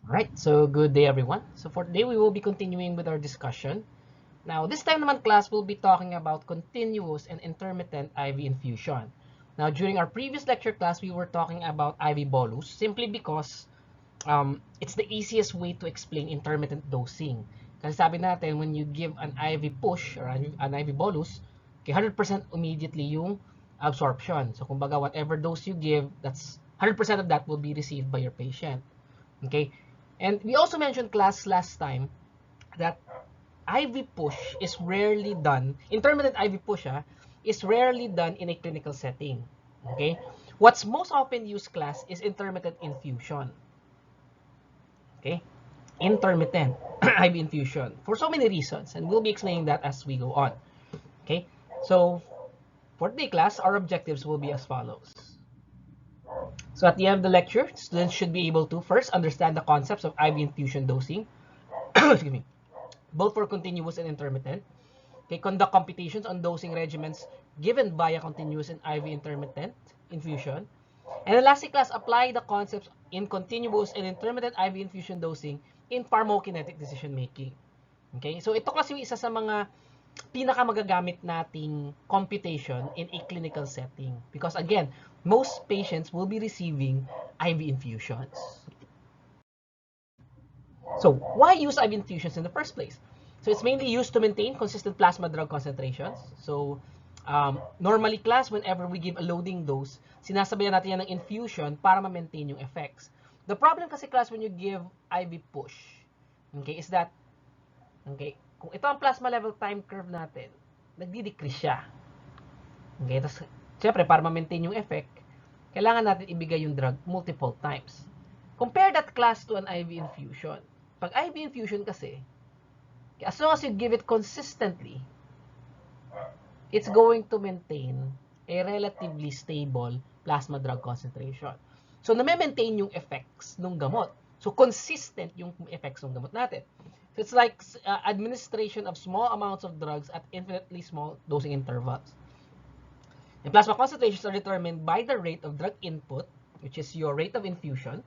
Alright, so good day everyone. So for today, we will be continuing with our discussion. Now, this time naman class, we'll be talking about continuous and intermittent IV infusion. Now, during our previous lecture class, we were talking about IV bolus simply because it's the easiest way to explain intermittent dosing. Kasi sabi natin, when you give an IV push or an IV bolus, okay, 100% immediately yung absorption. So, kumbaga, whatever dose you give, that's 100% of that will be received by your patient. Okay? And we also mentioned class last time that IV push is rarely done, intermittent IV push is rarely done in a clinical setting. Okay? What's most often used class is intermittent infusion. Okay? Intermittent IV infusion for so many reasons, and we'll be explaining that as we go on. Okay? So, for today class, our objectives will be as follows. So at the end of the lecture, students should be able to first understand the concepts of IV infusion dosing, excuse me, both for continuous and intermittent. Okay, conduct computations on dosing regimens given via continuous and IV intermittent infusion. And the last class, apply the concepts in continuous and intermittent IV infusion dosing in pharmacokinetic decision making. Okay, so ito kasi yung isa sa mga pinakamagagamit nating computation in a clinical setting. Because again, most patients will be receiving IV infusions. So why use IV infusions in the first place? So it's mainly used to maintain consistent plasma drug concentrations. So normally class, whenever we give a loading dose, sinasabayan natin yan ng infusion para ma-maintain yung effects. The problem kasi class when you give IV push, okay, is that, okay, kung ito ang plasma level time curve natin, nagdi-decrease siya. Okay, tapos syempre para ma-maintain yung effect, kailangan natin ibigay yung drug multiple times. Compare that class to an IV infusion. Pag IV infusion kasi, as long as you give it consistently, it's going to maintain a relatively stable plasma drug concentration. So, na-maintain yung effects ng gamot. So, consistent yung effects ng gamot natin. So, it's like administration of small amounts of drugs at infinitely small dosing intervals. The plasma concentrations are determined by the rate of drug input, which is your rate of infusion,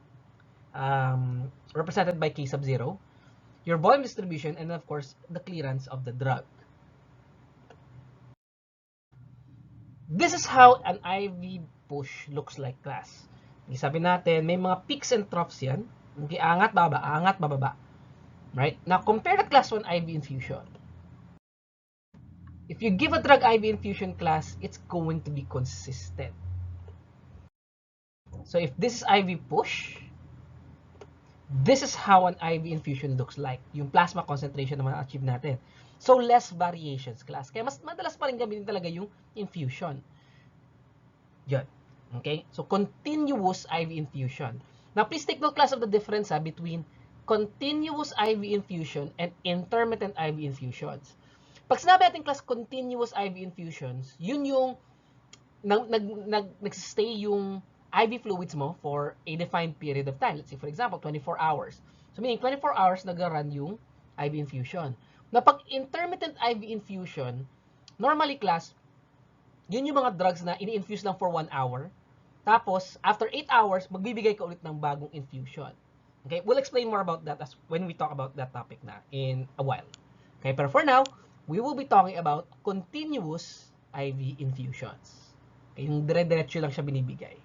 represented by K sub 0, your volume distribution, and of course, the clearance of the drug. This is how an IV push looks like, class. Sabi natin, may mga peaks and troughs yan. Okay, angat, bababa. Right? Now, compare the class 1 IV infusion. If you give a drug IV infusion class, it's going to be consistent. So if this is IV push, this is how an IV infusion looks like. Yung plasma concentration na ma-achieve natin. So less variations, class. Kaya mas madalas pa rin gamitin talaga yung infusion. Yun. Okay? So continuous IV infusion. Now please take note, class, of the difference between continuous IV infusion and intermittent IV infusions. Pag sinabi natin, class, continuous IV infusions, yun yung nag-stay yung IV fluids mo for a defined period of time. Let's say, for example, 24 hours. So, meaning 24 hours nag-run yung IV infusion. Na pag intermittent IV infusion, normally, class, yun yung mga drugs na ini-infuse lang for 1 hour. Tapos, after 8 hours, magbibigay ka ulit ng bagong infusion. Okay? We'll explain more about that as when we talk about that topic na in a while. Okay? Pero for now, we will be talking about continuous IV infusions. Okay? Yung dire-diretso lang siya binibigay.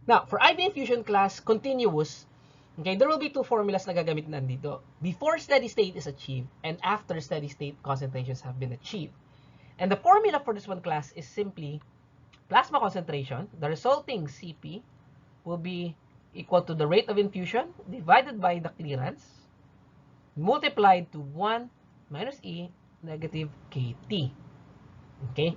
Now, for IV infusion class, continuous, okay, there will be two formulas na gagamit nandito. Before steady state is achieved and after steady state concentrations have been achieved. And the formula for this one, class, is simply plasma concentration. The resulting CP will be equal to the rate of infusion divided by the clearance multiplied to 1 minus E negative KT. Okay?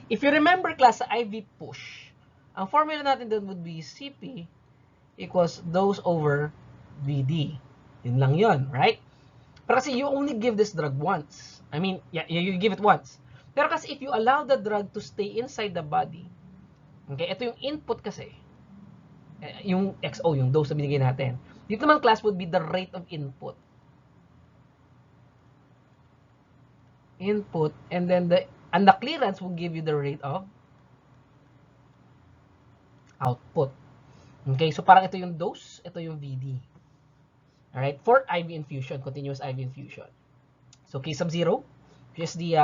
If you remember, class, sa IV push, ang formula natin doon would be CP equals dose over VD. Yun lang yun, right? Pero kasi you only give this drug once. I mean, yeah, you give it once. Pero kasi if you allow the drug to stay inside the body, okay, ito yung input kasi, yung XO, yung dose na binigay natin. Dito naman, class, would be the rate of input. Input, and then the clearance will give you the rate of output. Okay, so parang ito yung dose, ito yung VD. Alright, for IV infusion, continuous IV infusion. So K sub 0, which is the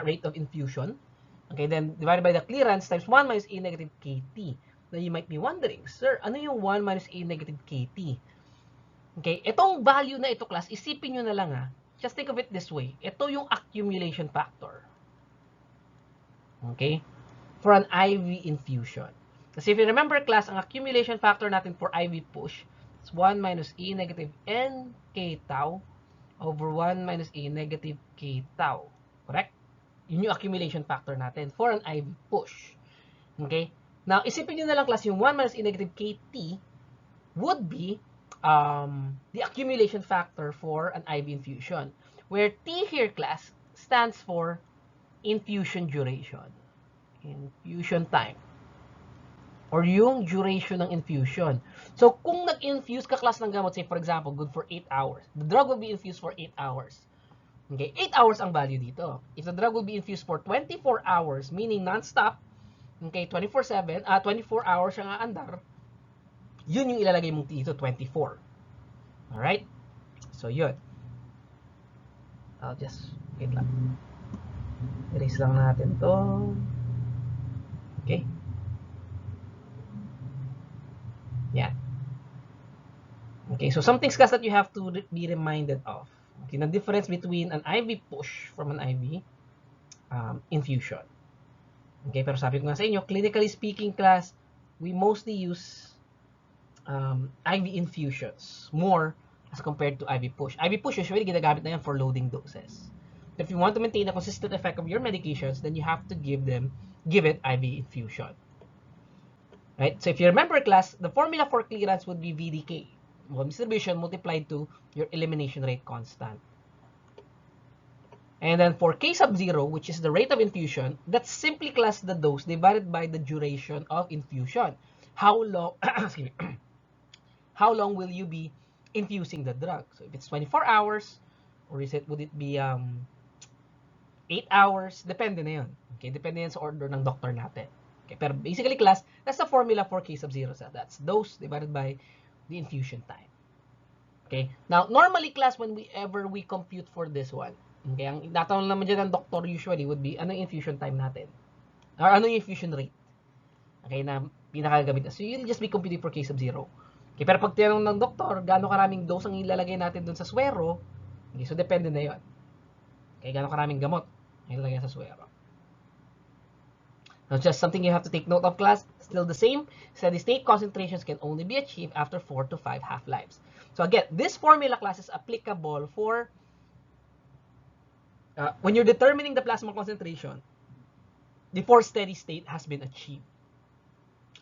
rate of infusion. Okay, then divided by the clearance times 1 minus A negative KT. Now you might be wondering, sir, ano yung 1 minus A negative KT? Okay, itong value na ito, class, isipin nyo na lang just think of it this way. Ito yung accumulation factor. Okay, for an IV infusion. Kasi if you remember, class, ang accumulation factor natin for IV push is 1 minus E negative N K tau over 1 minus A negative K tau. Correct? Yun yung accumulation factor natin for an IV push. Okay? Now, isipin nyo na lang, class, yung 1 minus E negative KT would be the accumulation factor for an IV infusion. Where T here, class, stands for infusion duration. Infusion time. Or yung duration ng infusion. So, kung nag-infuse ka, class, ng gamot, say, for example, good for 8 hours. The drug will be infused for 8 hours. Okay, 8 hours ang value dito. If the drug will be infused for 24 hours, meaning non-stop, okay, 24/7, 24 hours ang aandar, yun yung ilalagay mong dito, 24. Alright? So, yun. I'll just, wait lang. Erase lang natin to. Okay. Yan. Okay, so some things, guys, that you have to be reminded of. Okay, the difference between an IV push from an IV infusion. Okay, pero sabi ko nga sa inyo, clinically speaking, class, we mostly use IV infusions more as compared to IV push. IV push, usually, ginagamit na yan for loading doses. If you want to maintain a consistent effect of your medications, then you have to give it IV infusion. Right? So if you remember, class, the formula for clearance would be VDK. Distribution multiplied to your elimination rate constant. And then for K sub 0, which is the rate of infusion, that's simply, class, the dose divided by the duration of infusion. How long, excuse me, how long will you be infusing the drug? So if it's 24 hours, or would it be 8 hours? Depende na yun. Okay, depende yan sa order ng doctor natin. Okay, pero basically, class, that's the formula for K sub 0. So that's dose divided by the infusion time. Okay, now normally, class, whenever we compute for this one, okay, ang tatanong naman dyan ng doctor usually would be, ano yung infusion time natin? Or ano yung infusion rate? Okay, na pinakagamit. So you'll just be computing for K sub 0. Okay, pero pag tinanong ng doktor, gaano karaming dose ang ilalagay natin dun sa swero, okay, so depende na yun. Okay, gaano karaming gamot ang ilalagay sa swero. Now, just something you have to take note of, class, still the same. Steady state concentrations can only be achieved after 4 to 5 half-lives. So again, this formula, class, is applicable for when you're determining the plasma concentration before steady state has been achieved.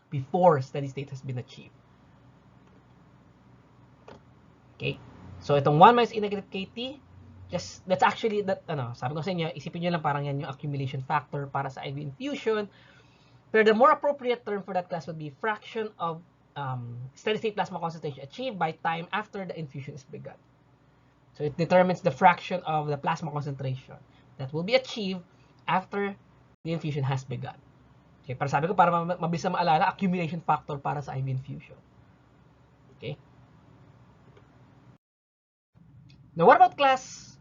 Before steady state has been achieved. Okay? So itong 1 minus E negative KT, that's actually, sabi ko sa inyo, isipin nyo lang parang yan yung accumulation factor para sa IV infusion. Pero the more appropriate term for that, class, would be fraction of steady state plasma concentration achieved by time after the infusion is begun. So it determines the fraction of the plasma concentration that will be achieved after the infusion has begun. Okay, para sabi ko, para mabilis na maalala, accumulation factor para sa IV infusion. Okay? Now, what about, class,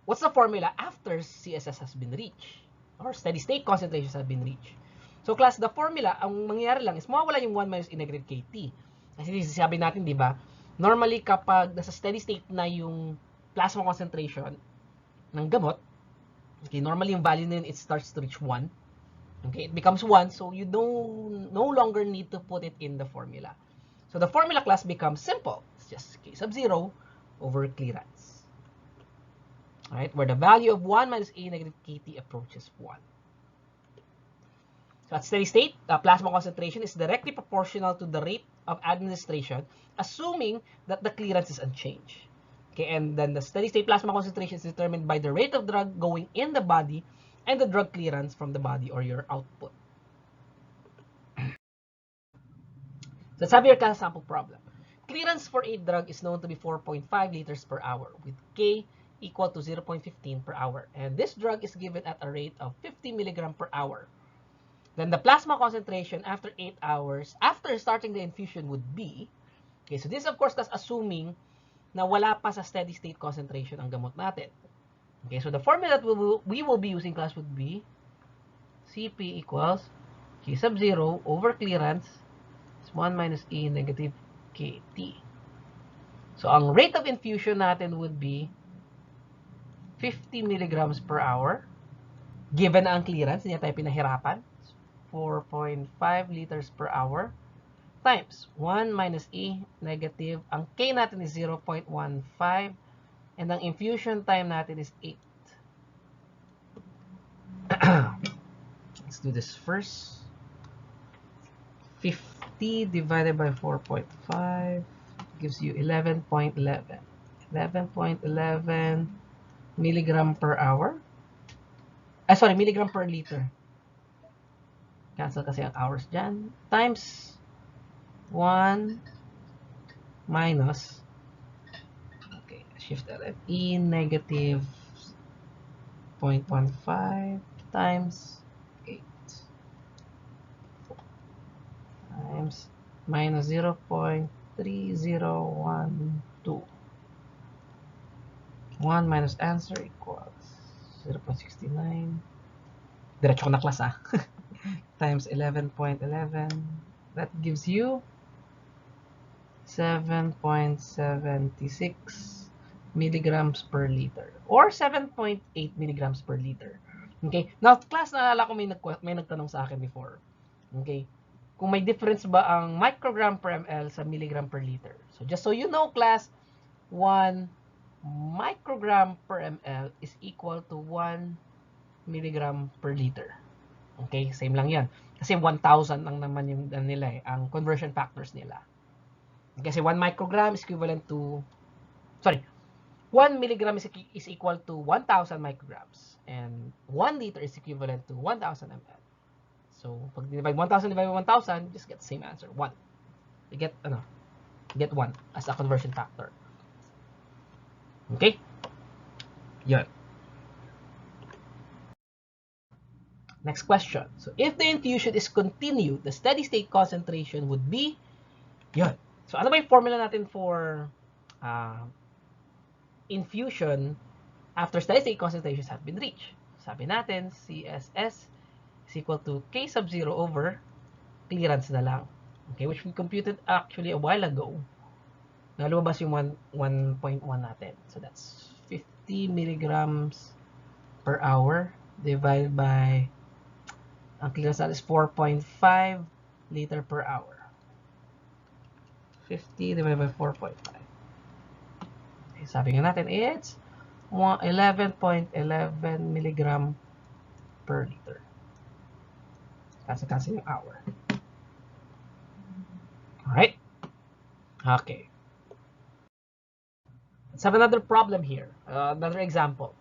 what's the formula after CSS has been reached? Or steady state concentrations have been reached? So, class, the formula, ang mangyayari lang is mawawala yung 1 minus E negative KT. Kasi sabi natin, di ba, normally kapag nasa steady state na yung plasma concentration ng gamot, okay, normally yung value na yun, it starts to reach 1. Okay, it becomes 1, so you no longer need to put it in the formula. So the formula, class, becomes simple. It's just K sub 0 over clearance. Alright, where the value of 1 minus A negative KT approaches 1. So at steady state, plasma concentration is directly proportional to the rate of administration, assuming that the clearance is unchanged. Okay, and then the steady state plasma concentration is determined by the rate of drug going in the body and the drug clearance from the body, or your output. So let's have your class sample problem. Clearance for a drug is known to be 4.5 liters per hour with K equal to 0.15 per hour. And this drug is given at a rate of 50 milligram per hour. then the plasma concentration after 8 hours after starting the infusion would be, okay, so this of course is assuming na wala pa sa steady state concentration ang gamot natin. Okay, so the formula that we will be using, class, would be Cp equals K sub 0 over clearance is 1 minus E negative Kt. So ang rate of infusion natin would be 50 milligrams per hour. Given na ang clearance, hindi tayo pinahirapan, 4.5 liters per hour times 1 minus E negative. Ang K natin is 0.15 and ang infusion time natin is 8. Let's do this first. 50 divided by 4.5 gives you 11.11. 11.11 milligram per hour. Sorry, milligram per liter. Cancel kasi ang hours dyan. Times 1 minus, okay, shift LF, E negative 0.15 times 8 times minus 0.3012. 1 minus answer equals 0.69. Diretso ko na class, times 11.11. That gives you 7.76 milligrams per liter or 7.8 milligrams per liter. Okay? Now, class, naalala ko may nagtanong sa akin before. Okay? Kung may difference ba ang microgram per ml sa milligram per liter. So, just so you know, class, 1 microgram per ml is equal to 1 milligram per liter. Okay? Same lang yan. Kasi 1,000 lang naman yung nila ang conversion factors nila. Kasi 1 microgram is equivalent to, 1 milligram is equal to 1,000 micrograms. And 1 liter is equivalent to 1,000 ml. So, pag divide 1,000 divided by 1,000, just get the same answer, 1. You get 1 as a conversion factor. Okay? Yun. Next question. So, if the infusion is continued, the steady state concentration would be, yun. So, ano ba yung formula natin for infusion after steady state concentrations have been reached? Sabi natin, CSS is equal to K sub 0 over clearance na lang. Okay, which we computed actually a while ago. Nalumabas yung 1.1 natin. So, that's 50 milligrams per hour divided by, ang clearance natin is 4.5 liter per hour. 50 divided by 4.5. Okay, sabi nga natin, it's 11.11 milligram per liter. Kasi yung hour. Alright? Okay. Let's have another problem here. Another example.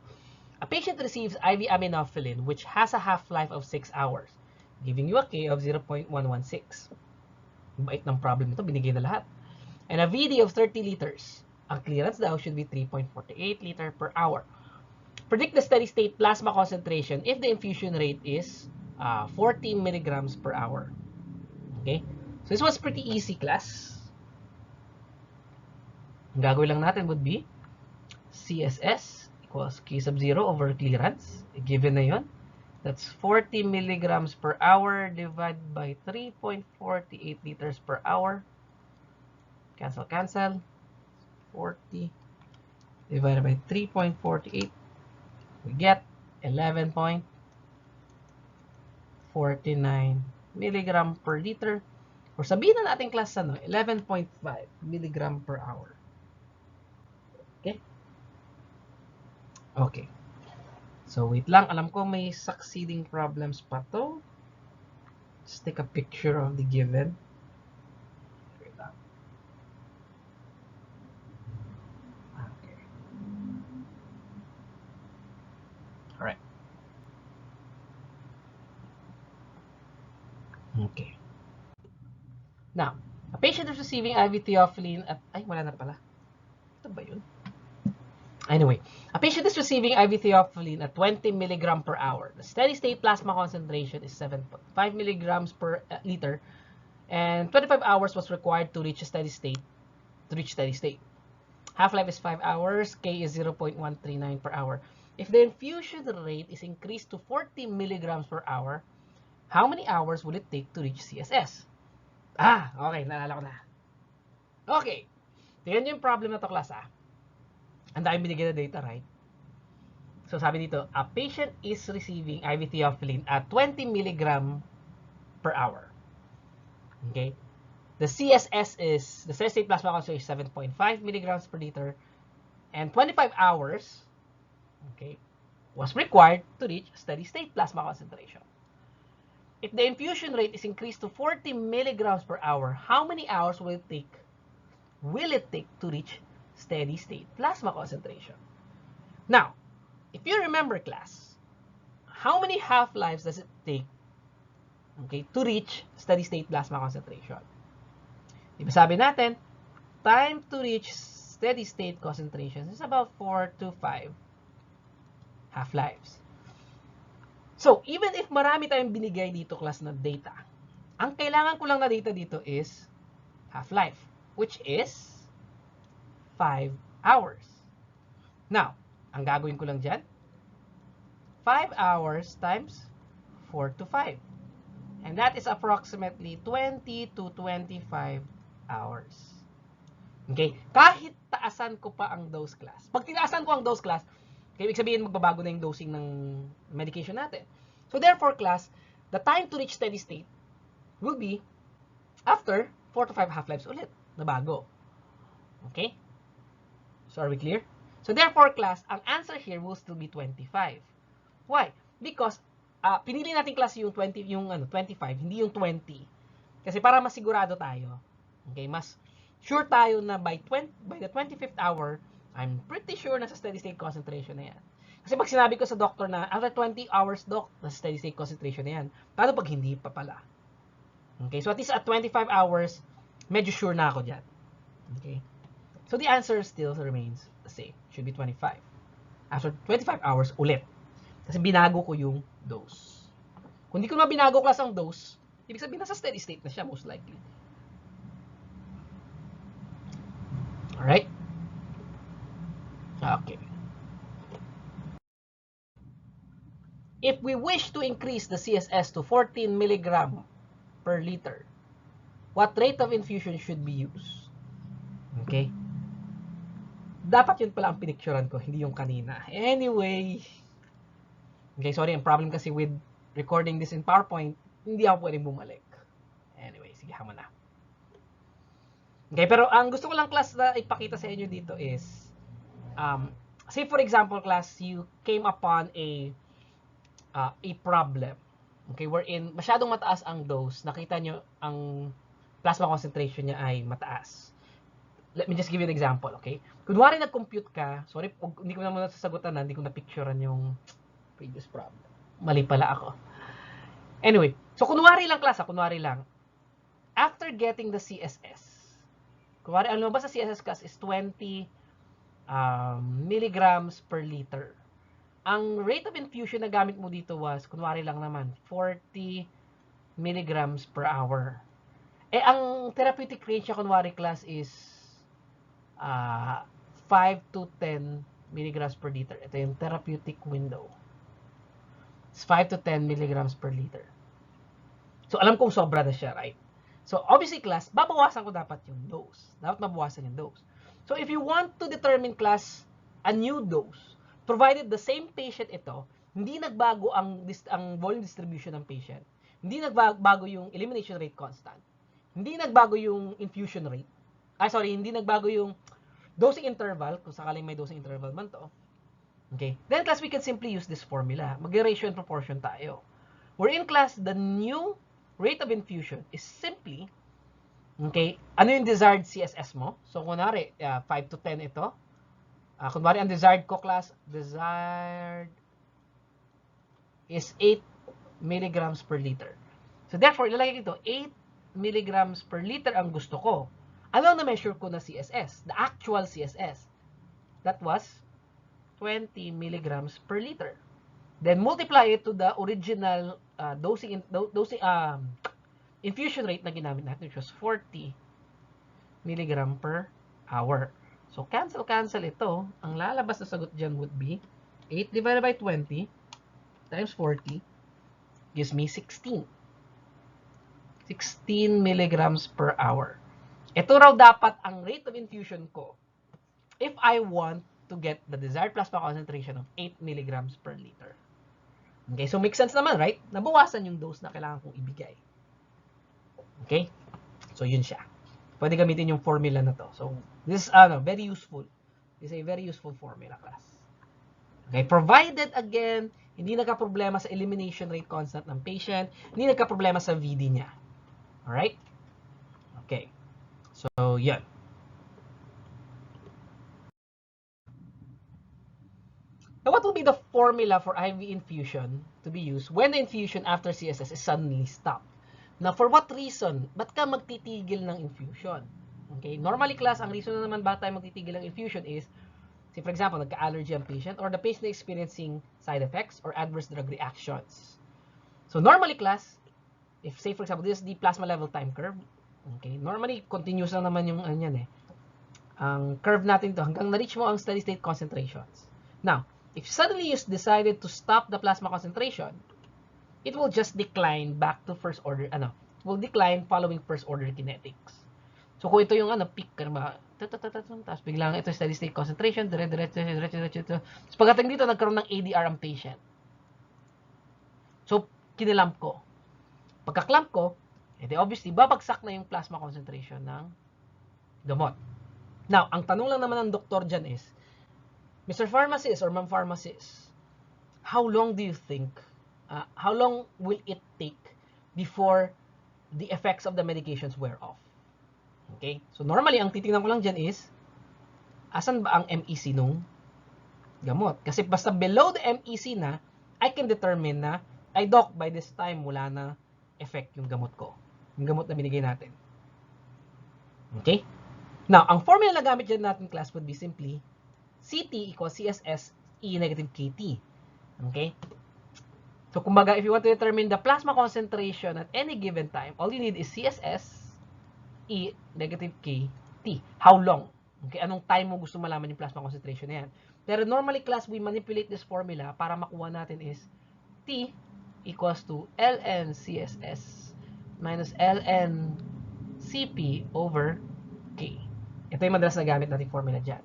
A patient receives IV aminophylline which has a half-life of 6 hours, giving you a K of 0.116. Bait ng problem ito, binigay na lahat. And a VD of 30 liters. Ang clearance daw should be 3.48 liter per hour. Predict the steady state plasma concentration if the infusion rate is 40 milligrams per hour. Okay? So this was pretty easy, class. Ang gagawin lang natin would be CSS equals K sub 0 over clearance. Given na yun. That's 40 milligrams per hour divided by 3.48 liters per hour. Cancel, cancel. 40 divided by 3.48. We get 11.49 milligram per liter. Or sabihin na natin, class, 11.5 milligram per hour. Okay? Okay. So, wait lang. Alam ko may succeeding problems pa to. Just take a picture of the given. Wait lang. Okay. Alright. Okay. Now, a patient is receiving IV theophylline at, ay, wala na pala. Ito ba yun? Anyway, a patient is receiving IV theophylline at 20 milligram per hour. The steady state plasma concentration is 7.5 milligrams per liter, and 25 hours was required to reach steady state. Half-life is 5 hours, K is 0.139 per hour. If the infusion rate is increased to 40 milligrams per hour, how many hours will it take to reach CSS? Okay, naalala ko na. Okay, tingnan nyo yung problem na to, class, Ang dami binigyan na data, right? So, sabi dito, a patient is receiving IV theophylline at 20 milligram per hour. Okay? The CSS is, the steady state plasma concentration is 7.5 milligrams per liter, and 25 hours, okay, was required to reach steady state plasma concentration. If the infusion rate is increased to 40 milligrams per hour, how many hours will it take to reach steady state plasma concentration? Now, if you remember, class, how many half-lives does it take, okay, to reach steady state plasma concentration? Diba sabi natin, time to reach steady state concentration is about 4 to 5 half-lives. So, even if marami tayong binigay dito, class, na data, ang kailangan ko lang na data dito is half-life, which is 5 hours. Now, ang gagawin ko lang dyan, 5 hours times 4 to 5. And that is approximately 20 to 25 hours. Okay? Kahit taasan ko pa ang dose, class. Pag tinaasan ko ang dose, class, ibig sabihin magbabago na yung dosing ng medication natin. So therefore, class, the time to reach steady state will be after 4 to 5 half-lives ulit na bago. Okay? So are we clear? So therefore, class, ang answer here will still be 25. Why? Because pinili natin, class, yung 25, hindi yung 20. Kasi para masigurado tayo. Okay, mas sure tayo na by the 25th hour, I'm pretty sure na sa steady state concentration na yan. Kasi pag sinabi ko sa doctor na after 20 hours, doc, na steady state concentration na yan. Paano pag hindi pa pala? Okay, so at least at 25 hours, medyo sure na ako dyan. Okay, so the answer still remains the same. Should be 25. After 25 hours ulit. Kasi binago ko yung dose. Kung di ko na binago, class, ang dose, ibig sabihin nasa steady state na siya, most likely. Alright? Okay. If we wish to increase the CSS to 14 milligram per liter, what rate of infusion should be used? Okay? Dapat yun pala ang pinicturean ko, hindi yung kanina. Anyway, okay, sorry, ang problem kasi with recording this in PowerPoint, hindi ako pwedeng bumalik. Anyway, sige, hama na. Okay, pero ang gusto ko lang, class, na ipakita sa inyo dito is, say for example, class, you came upon a problem, okay, wherein masyadong mataas ang dose, nakita nyo ang plasma concentration niya ay mataas. Let me just give you an example, okay? Kunwari nag-compute ka, sorry, hindi ko naman nasasagutan na, hindi ko na-picturean yung previous problem. Mali pala ako. Anyway, so kunwari lang, class, kunwari lang, after getting the CSS, kunwari, ang lumabas sa CSS, class, is 20 milligrams per liter. Ang rate of infusion na gamit mo dito was, kunwari lang naman, 40 milligrams per hour. Ang therapeutic range niya, kunwari, class, is 5 to 10 milligrams per liter. Ito yung therapeutic window. It's 5 to 10 milligrams per liter. So, alam kong sobra na siya, right? So, obviously, class, babawasan ko dapat yung dose. Dapat mabawasan yung dose. So, if you want to determine, class, a new dose, provided the same patient ito, hindi nagbago ang volume distribution ng patient, hindi nagbago yung elimination rate constant, hindi nagbago yung infusion rate, hindi nagbago yung dosing interval, kung sakaling may dosing interval man to, okay, then, class, we can simply use this formula. Mag-ratio and proportion tayo. Wherein, class, the new rate of infusion is simply, okay, ano yung desired CSS mo? So, kunwari, 5 to 10 ito. Kunwari, ang desired ko, class, desired is 8 milligrams per liter. So, therefore, ilalagay ito, 8 milligrams per liter ang gusto ko. Ano ang na-measure ko na CSS? The actual CSS. That was 20 milligrams per liter. Then multiply it to the original infusion rate na ginamit natin, which was 40 milligram per hour. So, cancel ito. Ang lalabas na sagot dyan would be 8 divided by 20 times 40 gives me 16. 16 milligrams per hour. Ito raw dapat ang rate of infusion ko if I want to get the desired plasma concentration of 8 milligrams per liter. Okay, so make sense naman, right? Nabawasan yung dose na kailangan kong ibigay. Okay? So, yun siya. Pwede gamitin yung formula na to. So, this is very useful. This is a very useful formula, class. Okay, provided, again, hindi nagka-problema sa elimination rate constant ng patient, hindi nagka-problema sa VD niya. Alright? Okay. So, yan. Now, what will be the formula for IV infusion to be used when the infusion after CSS is suddenly stopped? Now, for what reason? Ba't ka magtitigil ng infusion? Okay? Normally, class, ang reason na naman ba tayo magtitigil ng infusion is, say, for example, nagka-allergy ang patient or the patient is experiencing side effects or adverse drug reactions. So, normally, class, if, say, for example, this is the plasma level time curve. Okay? Normally, continuous lang naman yung ang curve natin to hanggang na-reach mo ang steady state concentrations. Now, if suddenly you decided to stop the plasma concentration, it will just decline back to first order, it will decline following first order kinetics. So, kung ito yung peak, tapos biglang ito steady state concentration, diretso. So, pagdating dito, nagkaroon ng ADR ang patient. So, kinilamp ko. Pagka-clamp ko, edi obviously, babagsak na yung plasma concentration ng gamot. Now, ang tanong lang naman ng doktor dyan is, Mr. Pharmacist or Ma'am Pharmacist, how long do you think, how long will it take before the effects of the medications wear off? Okay? So, normally, ang titingnan ko lang dyan is, asan ba ang MEC nung gamot? Kasi basta below the MEC na, I can determine na, ay doc, by this time, wala na effect yung gamot ko. Yung gamot na binigay natin. Okay? Now, ang formula na gamit dyan natin, class, would be simply CT equals CSS E negative KT. Okay? So, kumbaga, if you want to determine the plasma concentration at any given time, all you need is CSS E negative KT. How long? Okay? Anong time mo gusto malaman yung plasma concentration na yan? Pero normally, class, we manipulate this formula para makuha natin is T equals to ln CSS minus ln CP over K. Ito yung madalas na gamit natin formula dyan.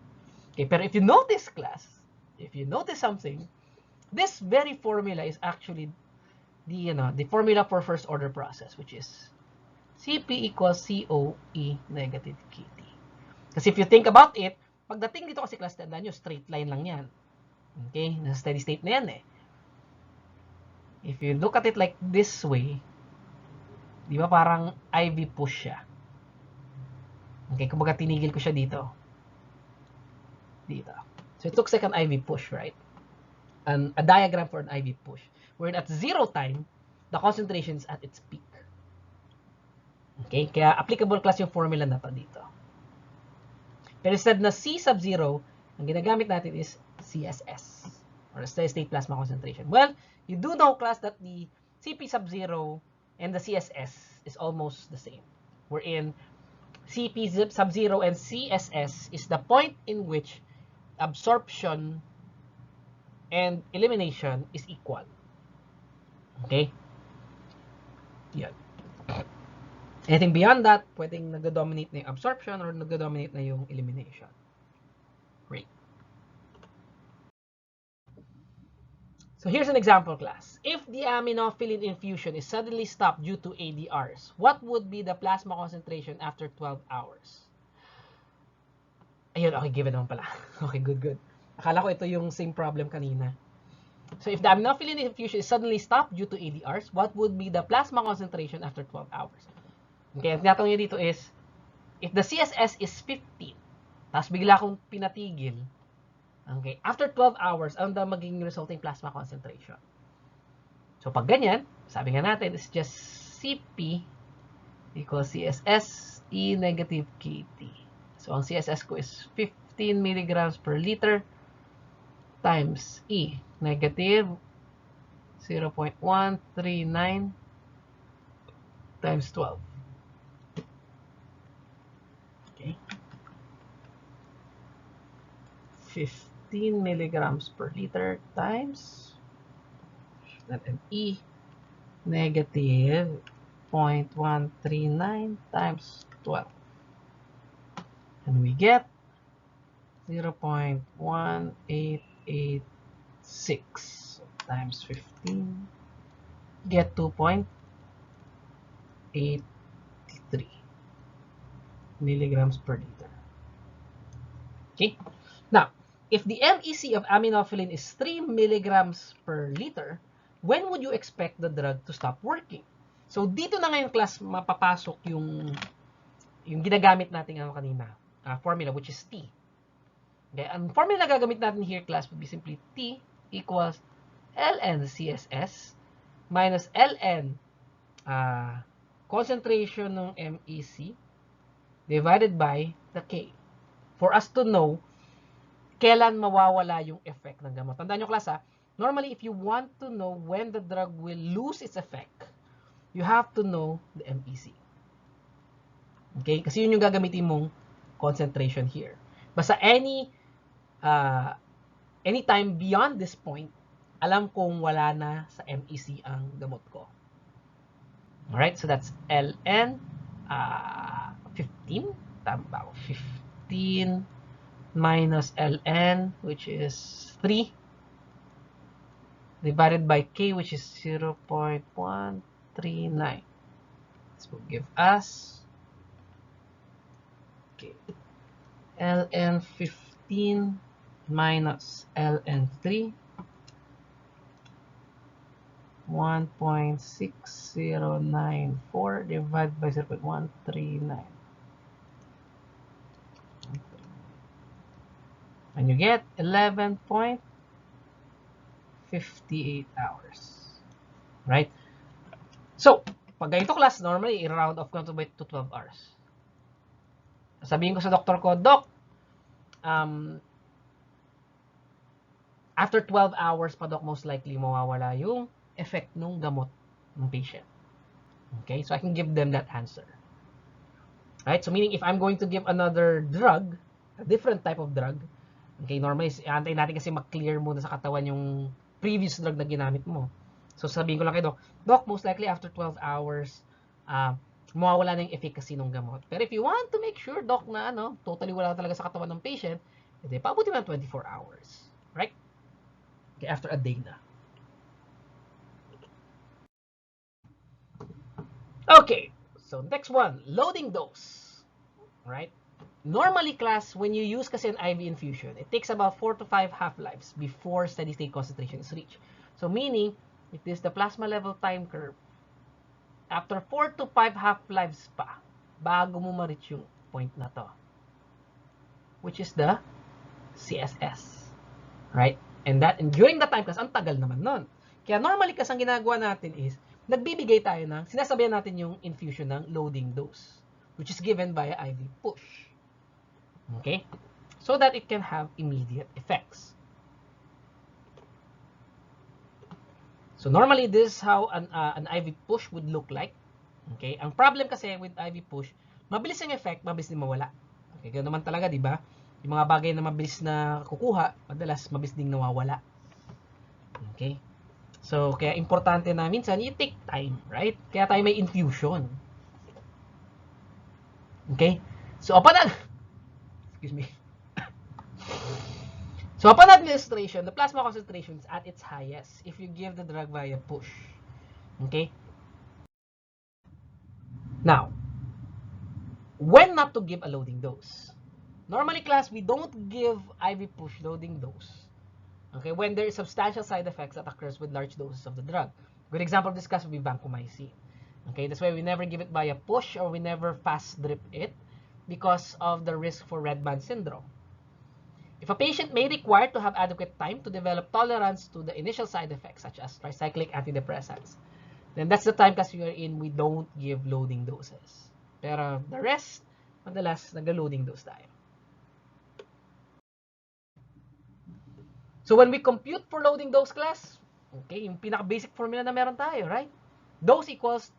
Okay, pero if you notice, class, if you notice something, this very formula is actually the formula for first order process, which is CP equals COE negative KT. Kasi if you think about it, pagdating dito kasi, class, tandaan nyo, straight line lang yan. Okay, nasa steady state na yan eh. If you look at it like this way, di ba parang IV push siya? Okay, kumbaga tinigil ko siya dito. Dito. So it looks like an IV push, right? And a diagram for an IV push. Wherein at zero time, the concentration is at its peak. Okay, kaya applicable, class, yung formula na to dito. Pero instead na C sub 0, ang ginagamit natin is CSS, or steady state plasma concentration. Well, you do know, class, that the CP sub 0 and the CSS is almost the same. Wherein CP sub 0 and CSS is the point in which absorption and elimination is equal. Okay? Yan. Anything beyond that, pwedeng nagdo-dominate na yung absorption or nagdo-dominate na yung elimination. Great. So here's an example, class. If the aminophylline infusion is suddenly stopped due to ADRs, what would be the plasma concentration after 12 hours? Ayun, okay, given naman pala. Okay, good. Akala ko ito yung same problem kanina. So if the aminophylline infusion is suddenly stopped due to ADRs, what would be the plasma concentration after 12 hours? Okay, ang tinatanong nyo dito is, if the CSS is 15, tapos bigla akong pinatigil, okay, after 12 hours, ano daw magiging resulting plasma concentration? So pag ganyan, sabi nga natin, it's just CP equals CSS E negative KT. So ang CSS ko is 15 milligrams per liter times E, negative 0.139 times 12. Okay. 15 milligrams per liter times, and E, negative 0.139 times 12. And we get 0.1886 times 15. Get 2.83 milligrams per liter. Okay. Now, if the MEC of aminophylline is 3 milligrams per liter, when would you expect the drug to stop working? So, dito na ngayon, class, mapapasok yung ginagamit natin kanina, formula, which is T. Okay, ang formula na gagamit natin here, class, would be simply T equals ln CSS minus ln concentration ng MEC divided by the K. For us to know kailan mawawala yung effect ng gamot. Tandaan nyo, class, normally if you want to know when the drug will lose its effect, you have to know the MEC. Okay? Kasi yun yung gagamitin mong concentration here. Basta any time beyond this point, alam kong wala na sa MEC ang gamot ko. Alright? So that's ln 15. Tama ba ako? 15 minus ln, which is 3, divided by k, which is 0.139. This will give us ln 15 minus ln 3, 1.6094 divided by 0.139. And you get 11.58 hours. Right? So, pag ganito, class, normally, i-round off ko to 12 hours. Sabihin ko sa doktor ko, Doc, after 12 hours pa, Doc, most likely mawawala yung effect ng gamot ng patient. Okay? So, I can give them that answer. Right? So, meaning, if I'm going to give another drug, a different type of drug, okay, normally, antayin natin kasi mag-clear muna sa katawan yung previous drug na ginamit mo. So, sabihin ko lang kay Doc, Doc, most likely after 12 hours, mawawala na yung efficacy ng gamot. Pero if you want to make sure, Doc, na totally wala talaga sa katawan ng patient, edi paabuti mo ng 24 hours. Right? Okay, after a day na. Okay, so next one, loading dose. Right? Normally, class, when you use kasi an IV infusion, it takes about 4 to 5 half-lives before steady-state concentration is reached. So, meaning, if this is the plasma level time curve, after 4 to 5 half-lives pa, bago mo ma-reach yung point na to, which is the CSS. Right? And during that time, class, ang tagal naman nun. Kaya normally, kasi ang ginagawa natin is, nagbibigay tayo ng, sinasabihan natin yung infusion ng loading dose, which is given by IV push. Okay? So that it can have immediate effects. So normally, this is how an IV push would look like. Okay? Ang problem kasi with IV push, mabilis yung effect, mabilis din mawala. Okay? Ganoon naman talaga, di ba? Yung mga bagay na mabilis na kukuha, madalas mabilis ding nawawala. Okay? So, kaya importante na minsan, you take time, right? Kaya tayo may infusion. Okay? So, excuse me. So, upon administration, the plasma concentration is at its highest if you give the drug via push. Okay? Now, when not to give a loading dose? Normally, class, we don't give IV push loading dose. Okay? When there is substantial side effects that occurs with large doses of the drug. Good example of this class would be vancomycin. Okay? That's why we never give it via push or we never fast drip it because of the risk for red band syndrome. If a patient may require to have adequate time to develop tolerance to the initial side effects such as tricyclic antidepressants, then that's the time kasi we don't give loading doses. Pero the rest, madalas nag-loading dose tayo. So when we compute for loading dose class, okay, yung pinaka-basic formula na meron tayo, right? Dose equals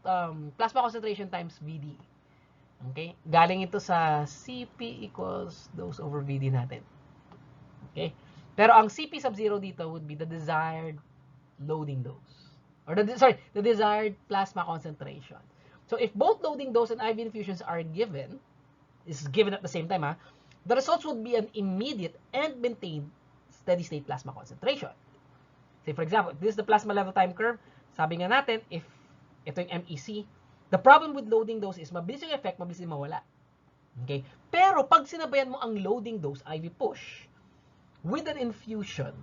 plasma concentration times VD. Okay? Galing ito sa CP equals dose over VD natin. Okay? Pero ang CP sub 0 dito would be the desired loading dose. Or the desired plasma concentration. So if both loading dose and IV infusions are given, is given at the same time, the results would be an immediate and maintained steady state plasma concentration. Say for example, if this is the plasma level time curve, sabi nga natin, if ito yung MEC, the problem with loading dose is mabilis yung effect, mabilis yung mawala. Okay? Pero pag sinabayan mo ang loading dose, IV push, with an infusion,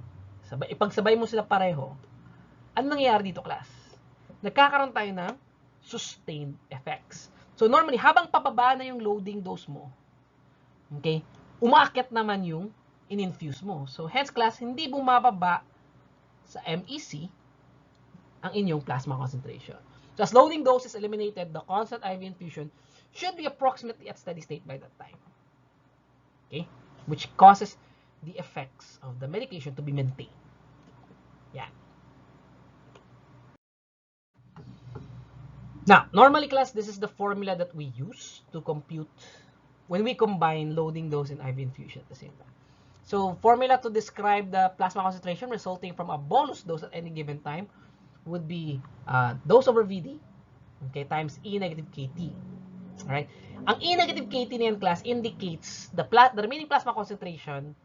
ipagsabay mo sila pareho, ano nangyayari dito, class? Nagkakaroon tayo ng sustained effects. So normally, habang pababa na yung loading dose mo, okay, umaakyat naman yung in-infuse mo. So hence, class, hindi bumababa sa MEC ang inyong plasma concentration. So as loading dose is eliminated, the constant IV infusion should be approximately at steady state by that time. Okay? Which causes the effects of the medication to be maintained. Yeah. Now, normally, class, this is the formula that we use to compute when we combine loading dose and IV infusion at the same time. So, formula to describe the plasma concentration resulting from a bolus dose at any given time would be dose over VD, okay, times E negative KT. Alright? Ang E negative KT niyan, class, indicates the remaining plasma concentration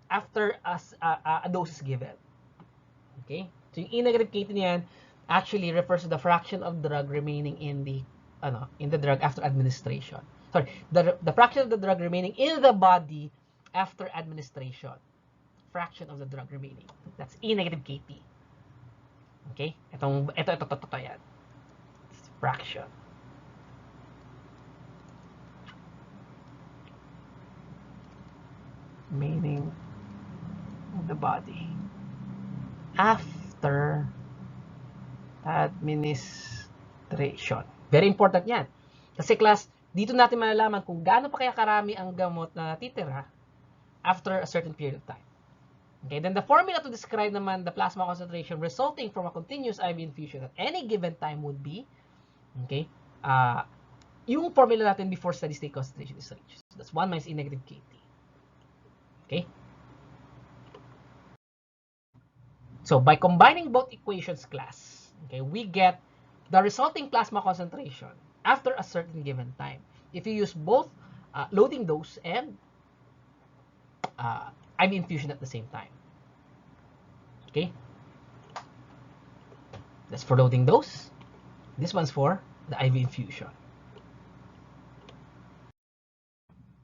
after a dose is given. Okay? So, yung E negative KT niyan actually refers to the fraction of drug remaining in the drug after administration. Sorry, the fraction of the drug remaining in the body after administration. Fraction of the drug remaining. That's E negative KT. Okay? Ito yan. It's fraction. Remaining in the body after administration. Very important yan. Kasi class, dito natin malalaman kung gaano pa kaya karami ang gamot na natitira after a certain period of time. Okay, then the formula to describe naman the plasma concentration resulting from a continuous IV infusion at any given time would be, okay, yung formula natin before steady state concentration is reached. So that's 1 minus E negative KT. Okay? So by combining both equations, class, okay, we get the resulting plasma concentration after a certain given time. If you use both loading dose and IV infusion at the same time. Okay? That's for loading dose. This one's for the IV infusion.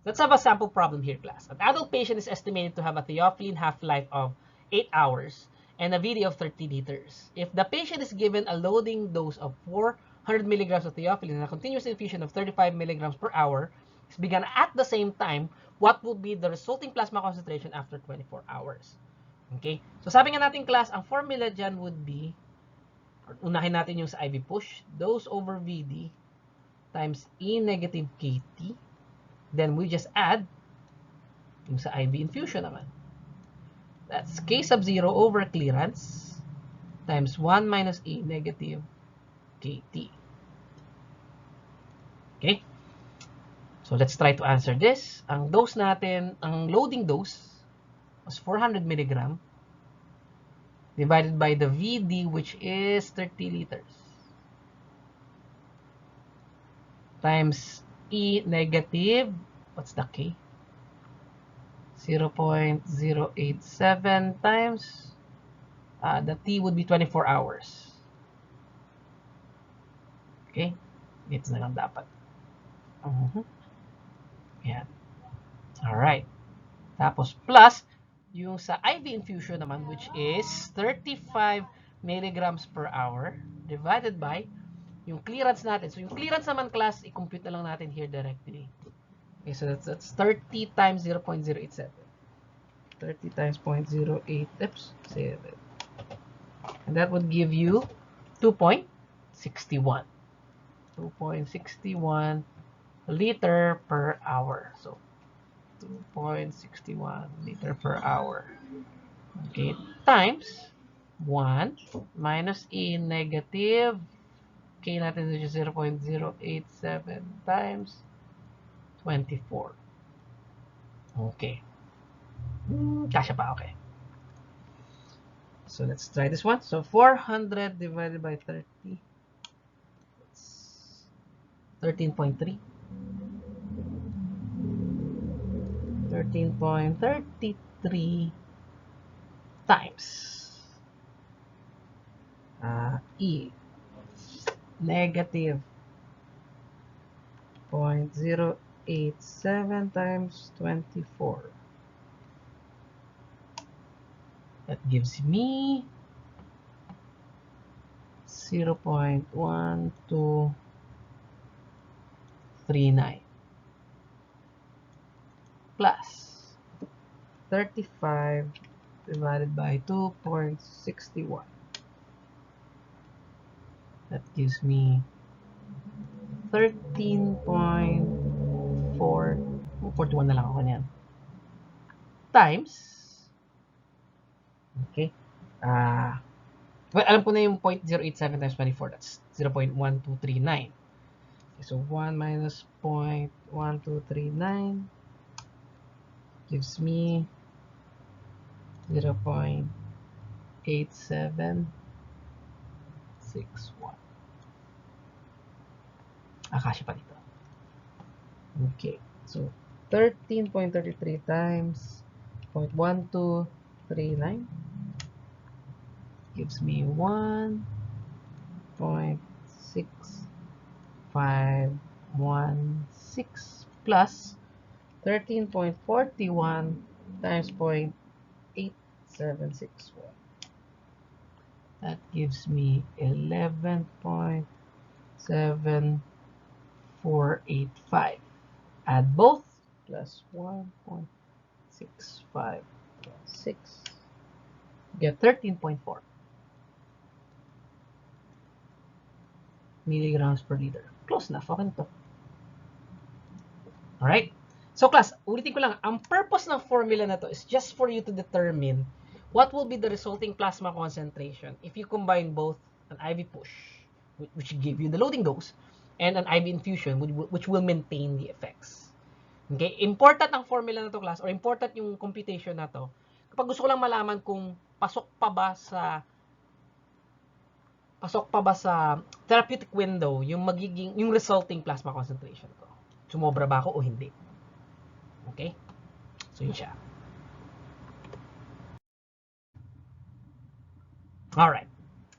Let's have a sample problem here, class. An adult patient is estimated to have a theophylline half-life of 8 hours and a VD of 30 liters. If the patient is given a loading dose of 400 milligrams of theophylline and a continuous infusion of 35 milligrams per hour is begun at the same time, what will be the resulting plasma concentration after 24 hours? Okay? So sabi nga natin, class, ang formula dyan would be, unahin natin yung sa IV push, dose over VD times E negative KT. Then we just add yung sa IV infusion naman. That's K sub 0 over clearance times 1 minus E negative KT. Okay? So let's try to answer this. Ang dose natin, ang loading dose was 400 milligram divided by the VD, which is 30 liters, times E negative, what's the K? 0.087 times, the T would be 24 hours. Okay? Ito na lang dapat. Yan. Alright. Tapos plus, yung sa IV infusion naman, which is 35 milligrams per hour divided by yung clearance natin. So yung clearance naman, class, i-compute na lang natin here directly. Okay, so that's 30 times 0.087. 30 times 0.087. And that would give you 2.61. 2.61 liter per hour. So 2.61 liter per hour Okay, times 1 minus E negative K natin is 0.087 times 24. Okay. Kasya pa, okay. So let's try this one. So 400 divided by 30. 13.3. 13.33 times E negative 0.087 times 24. That gives me 0.1239 plus 35 divided by 2.61. That gives me 13.41 na lang ako niyan. Times, okay, well, alam ko na yung 0.087 times 24, that's 0.1239. Okay, so 1 minus 0.1239 gives me 0.8761. Kasya pa dito. Okay, so 13.33 times 0.1239 gives me 1.6516 plus 13.41 times 0.8761. That gives me 11.7485. Add both, plus 1.6516. Get 13.4 milligrams per liter. Close enough. Okay to. Alright? So class, ulitin ko lang, ang purpose ng formula na to is just for you to determine what will be the resulting plasma concentration if you combine both an IV push, which give you the loading dose, and an IV infusion, which will maintain the effects. Okay? Important ang formula na to, class, or important yung computation na to, kapag gusto ko lang malaman kung pasok pa ba sa therapeutic window yung resulting plasma concentration ko. Sumobra ba ako o hindi? Okay? So, yun siya. Alright.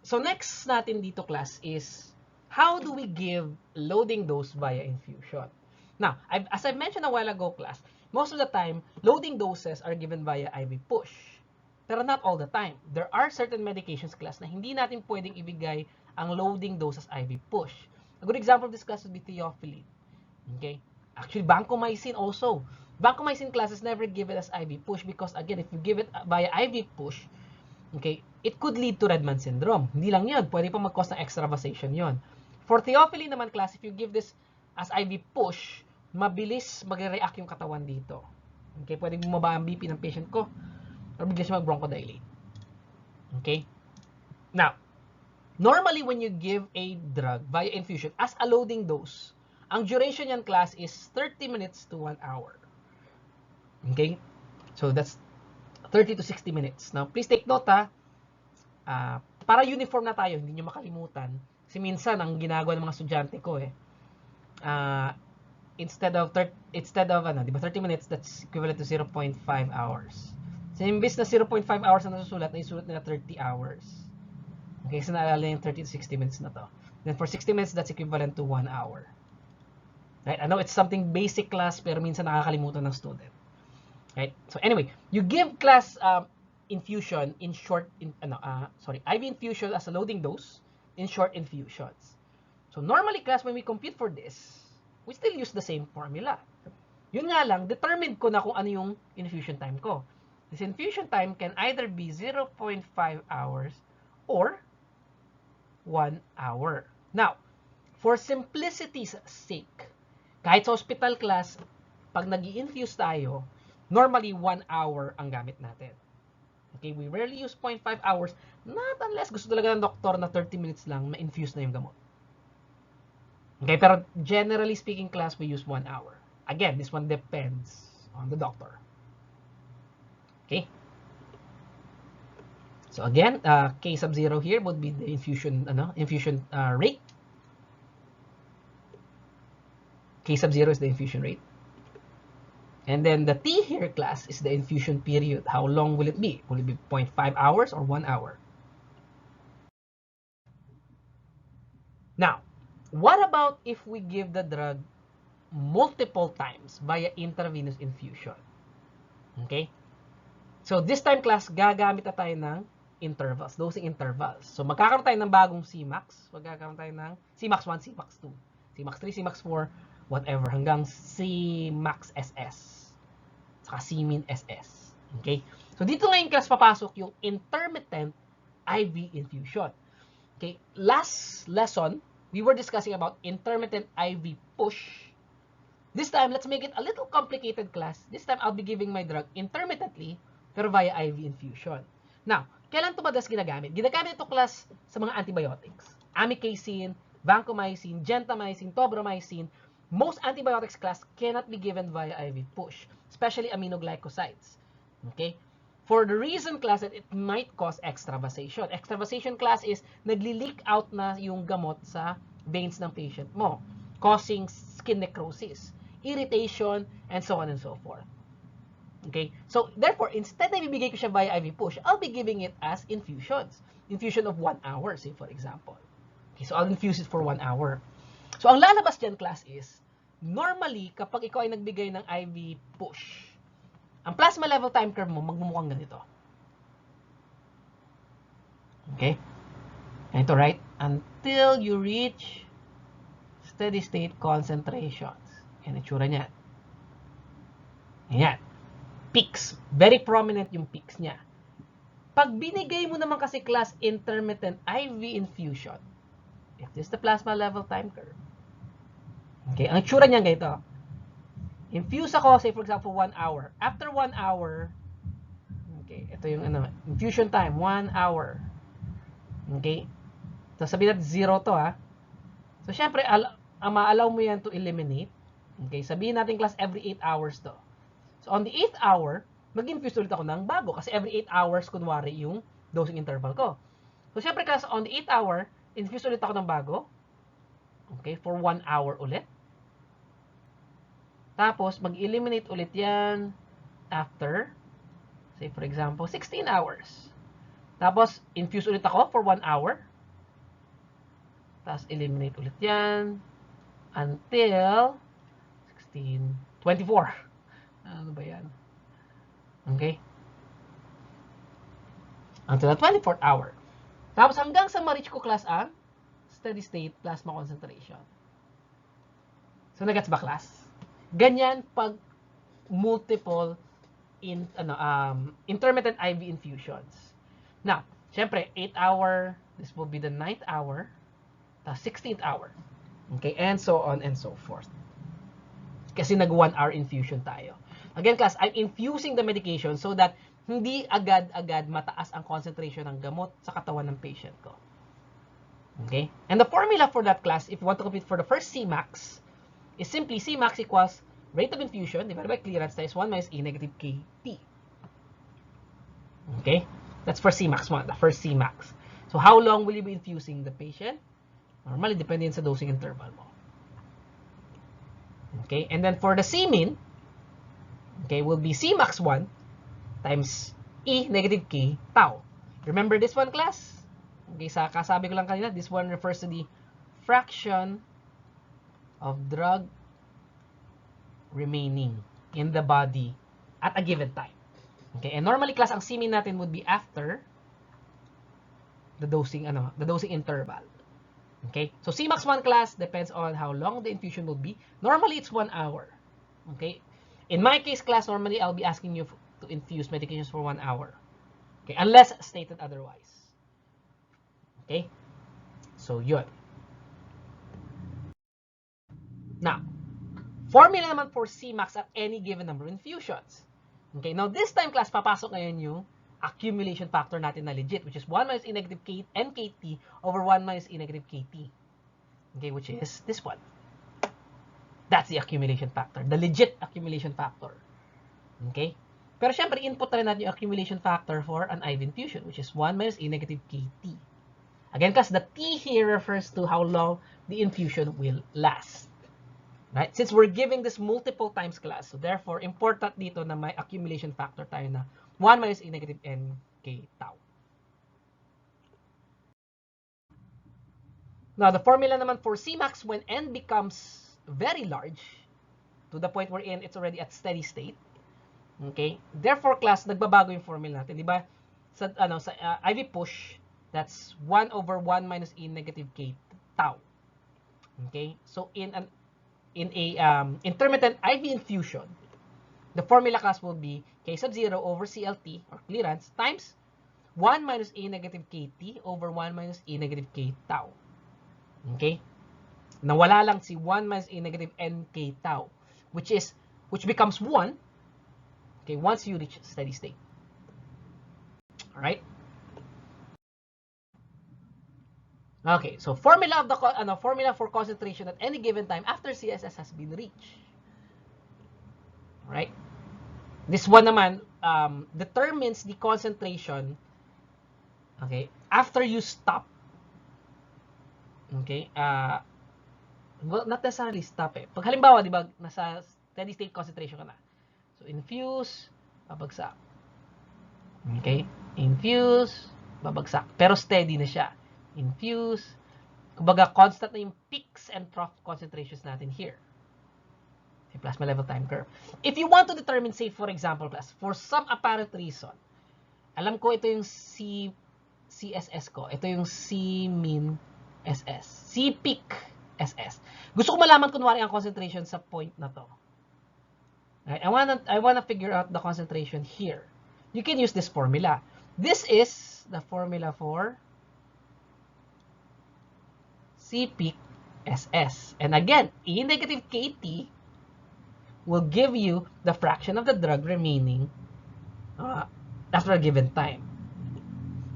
So, next natin dito, class, is how do we give loading dose via infusion? Now, as I mentioned a while ago, class, most of the time, loading doses are given via IV push. Pero not all the time. There are certain medications, class, na hindi natin pwedeng ibigay ang loading dose as IV push. A good example of this class would be theophylline. Okay? Actually, vancomycin also. Vancomycin class is never given as IV push because, again, if you give it via IV push, okay, it could lead to Redman syndrome. Hindi lang yun. Pwede pa mag-cause ng extravasation yun. For theophylline naman, class, if you give this as IV push, mabilis magre-react yung katawan dito. Okay, pwedeng bumaba ang BP ng patient ko or bigla siya mag-bronchodilate. Okay? Now, normally when you give a drug via infusion as a loading dose, ang duration yan, class, is 30 minutes to 1 hour. Okay? So, that's 30 to 60 minutes. Now, please take note, para uniform na tayo, hindi nyo makalimutan. Kasi minsan, ang ginagawa ng mga estudyante ko, instead of 30 minutes, that's equivalent to 0.5 hours. So, imbis na 0.5 hours na nasusulat, naisulat nila 30 hours. Okay, so naalala yung 30 to 60 minutes na to. Then, for 60 minutes, that's equivalent to 1 hour. Right? I know it's something basic, class, pero minsan nakakalimutan ng student. Right? So anyway, you give class infusion in short, IV infusion as a loading dose in short infusions. So normally, class, when we compute for this, we still use the same formula. Yun nga lang, determined ko na kung ano yung infusion time ko. This infusion time can either be 0.5 hours or 1 hour. Now, for simplicity's sake, kahit sa hospital, class, pag nag-i-infuse tayo, normally 1 hour ang gamit natin. Okay, we rarely use 0.5 hours, not unless gusto talaga ng doktor na 30 minutes lang ma-infuse na yung gamot. Okay, pero generally speaking, class, we use 1 hour. Again, this one depends on the doctor. Okay. So again, K sub 0 here would be the infusion rate. K sub 0 is the infusion rate. And then the T here, class, is the infusion period. How long will it be? Will it be 0.5 hours or 1 hour? Now, what about if we give the drug multiple times via intravenous infusion? Okay? So this time, class, gagamit na tayo ng intervals, dosing intervals. So magkakaroon tayo ng bagong Cmax. Magkakaroon tayo ng Cmax 1, Cmax 2, Cmax 3, Cmax 4, whatever, hanggang Cmax SS. Saka Cmin SS. Okay? So dito ngayon, class, papasok yung intermittent IV infusion. Okay? Last lesson, we were discussing about intermittent IV push. This time, let's make it a little complicated, class. This time, I'll be giving my drug intermittently, pero via IV infusion. Now, kailan ito madalas ginagamit? Ginagamit ito, class, sa mga antibiotics. Amikacin, vancomycin, gentamicin, tobramycin. Most antibiotics, class, cannot be given via IV push, especially aminoglycosides. Okay? For the reason, class, that it might cause extravasation. Extravasation, class, is nagli-leak out na yung gamot sa veins ng patient mo, causing skin necrosis, irritation, and so on and so forth. Okay? So, therefore, instead na ibibigay ko siya via IV push, I'll be giving it as infusions. Infusion of 1 hour, say, for example. Okay, so I'll infuse it for 1 hour. So, ang lalabas dyan, class, is, normally, kapag ikaw ay nagbigay ng IV push, ang plasma level time curve mo, magmumukhang ganito. Okay? Ganito, right? Until you reach steady state concentrations. Yan, itsura niya. Ayan. Peaks. Very prominent yung peaks niya. Pag binigay mo naman kasi, class, intermittent IV infusion, if this is the plasma level time curve, okay, ang itsura niya ganito. Infuse ako, say for example, 1 hour. After 1 hour, okay, ito yung infusion time, 1 hour. Okay? So, sabihin natin 0 to, ha. So, syempre, ma-allow mo yan to eliminate. Okay? Sabihin natin, class, every 8 hours to. So, on the 8th hour, mag-infuse ulit ako ng bago. Kasi every 8 hours, kunwari, yung dosing interval ko. So, syempre, class, on the 8th hour, infuse ulit ako ng bago. Okay? For 1 hour ulit. Tapos, mag-eliminate ulit yan after, say, for example, 16 hours. Tapos, infuse ulit ako for 1 hour. Tapos, eliminate ulit yan until 16, 24. Ano ba yan? Okay? Until the 24th hour. Tapos hanggang sa ma-reach ko, class, ang steady state plasma concentration. So, nagets ba, class? Ganyan pag multiple intermittent IV infusions. Now, syempre, 8th hour, this will be the 9th hour, tapos 16th hour. Okay? And so on and so forth. Kasi nag 1 hour infusion tayo. Again, class, I'm infusing the medication so that hindi agad-agad mataas ang concentration ng gamot sa katawan ng patient ko. Okay? And the formula for that, class, if you want to compute for the first Cmax, is simply Cmax equals rate of infusion divided by clearance times 1 minus E negative Kp. Okay? That's for Cmax 1, the first Cmax. So, how long will you be infusing the patient? Normally, depende sa dosing interval mo. Okay? And then for the Cmin, okay, will be Cmax 1 times E negative K tau. Remember this one, class? Okay, kasabi ko lang kanina, this one refers to the fraction of drug remaining in the body at a given time. Okay, and normally, class, ang Cmin natin would be after the dosing interval. Okay, so Cmax 1, class, depends on how long the infusion will be. Normally, it's 1 hour. Okay, in my case, class, normally I'll be asking you to infuse medications for 1 hour. Okay, unless stated otherwise. Okay, so yun. Now, formula naman for Cmax at any given number of infusions. Okay, now this time, class, papasok ngayon yung accumulation factor natin na legit, which is 1 minus e negative k nkt over 1 minus e negative kt. Okay, which is this one. That's the accumulation factor, the legit accumulation factor. Okay? Pero syempre, input na rin natin yung accumulation factor for an IV infusion, which is 1 minus e negative kt. Again, class, the t here refers to how long the infusion will last. Right? Since we're giving this multiple times, class, so therefore, important dito na may accumulation factor tayo na 1 minus e negative nk tau. Now, the formula naman for Cmax when n becomes very large, to the point wherein it's already at steady state. Okay? Therefore, class, nagbabago yung formula natin. Di ba? Sa IV push, that's 1 over 1 minus e negative k tau. Okay? So, in a intermittent IV infusion, the formula, class, will be k sub 0 over CLT, or clearance, times 1 minus e negative kt over 1 minus e negative k tau. Okay? Nawala lang si 1 minus e negative nk tau, which becomes 1, okay, once you reach steady state. Alright? Okay, so formula of the formula for concentration at any given time after CSS has been reached. Right? This one naman determines the concentration, okay, after you stop. Okay? Well, not necessarily stop eh. Pag halimbawa, di ba, nasa steady state concentration ka na. So, infuse, babagsak. Okay? Infuse, babagsak. Pero steady na siya. Infuse. Kumbaga, constant na yung peaks and trough concentrations natin here. Okay, plasma level time curve. If you want to determine, say, for example, class, for some apparent reason, alam ko ito yung CSS ko. Ito yung C min SS. C peak SS. Gusto ko malaman kunwari ang concentration sa point na to. Right? I wanna figure out the concentration here. You can use this formula. This is the formula for C peak SS. And again, E negative KT will give you the fraction of the drug remaining after a given time.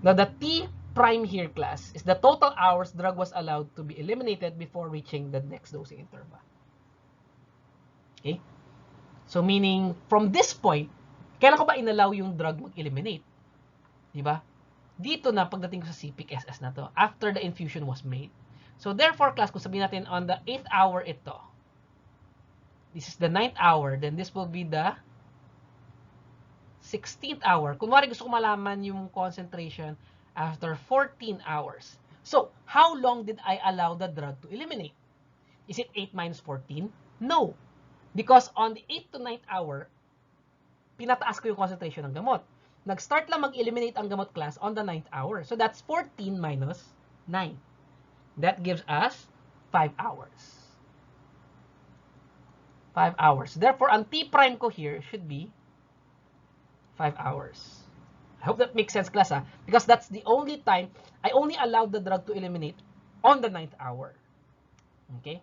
Now, the T prime here, class, is the total hours drug was allowed to be eliminated before reaching the next dosing interval. Okay? So, meaning, from this point, kailan ko ba inallow yung drug mag-eliminate? Diba? Dito na pagdating ko sa CPIC SS na to, after the infusion was made. So, therefore, class, kung sabihin natin on the 8th hour ito, this is the 9th hour, then this will be the 16th hour. Kunwari gusto ko malaman yung concentration after 14 hours. So, how long did I allow the drug to eliminate? Is it 8 minus 14? No. Because on the 8th to 9th hour, pinataas ko yung concentration ng gamot. Nag-start lang mag-eliminate ang gamot, class, on the 9th hour. So, that's 14 minus 9. That gives us 5 hours. 5 hours. Therefore, ang T prime ko here should be 5 hours. I hope that makes sense, class, ha? Because that's the only time I only allowed the drug to eliminate on the 9th hour. Okay?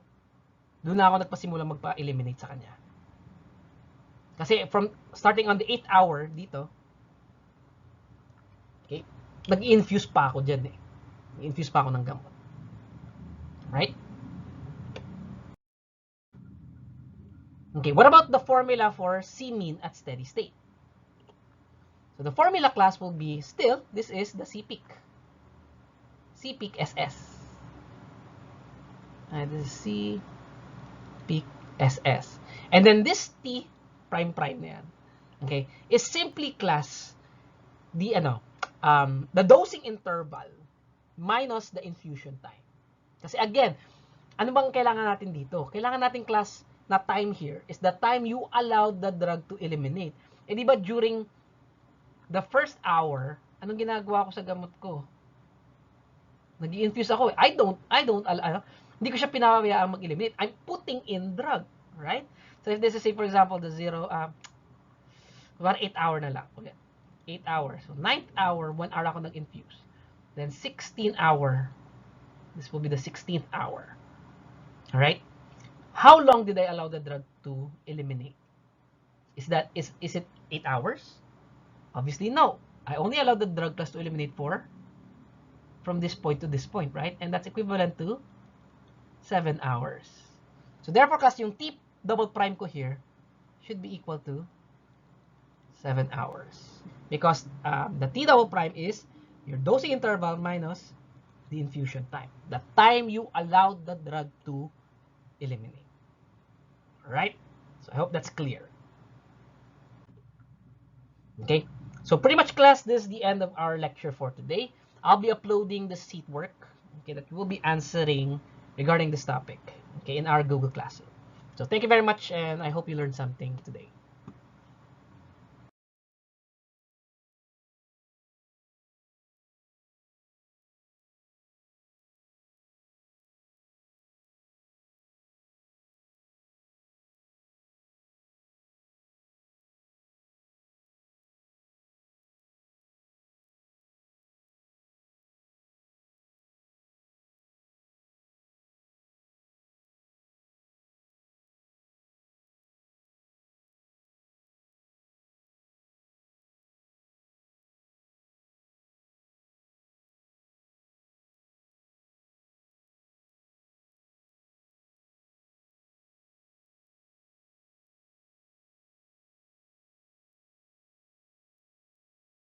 Doon na ako nagpasimula magpa-eliminate sa kanya. Kasi from starting on the 8th hour dito, okay, nag-infuse pa ako dyan eh. Nag-infuse pa ako ng gamot. Right? Okay, what about the formula for C mean at steady state? So the formula, class, will be still, this is the C peak. C peak SS. And this is C peak SS. And then this T prime na yan, okay, is simply, class, the dosing interval minus the infusion time. Kasi again, ano bang kailangan natin dito? Kailangan natin, class, na time here is the time you allowed the drug to eliminate. Eh di ba during the first hour, anong ginagawa ko sa gamot ko? Nag-i-infuse ako. Hindi ko siya pinapabayaan mag-eliminate. I'm putting in drug, right? So if this is, say, for example, the 8 hour na lang. Okay. 8 hours. So 9th hour, 1 hour ako nag-infuse. Then 16 hour. This will be the 16th hour. Alright? How long did I allow the drug to eliminate? Is it 8 hours? Obviously, no. I only allowed the drug class to eliminate from this point to this point, right? And that's equivalent to 7 hours. So therefore, class, yung T double prime ko here should be equal to 7 hours. Because the T double prime is your dosing interval minus the infusion time. The time you allowed the drug to eliminate. Alright? So I hope that's clear. Okay? So pretty much, class, this is the end of our lecture for today. I'll be uploading the seat work, okay, that we'll be answering regarding this topic, okay, in our Google Classroom. So thank you very much, and I hope you learned something today.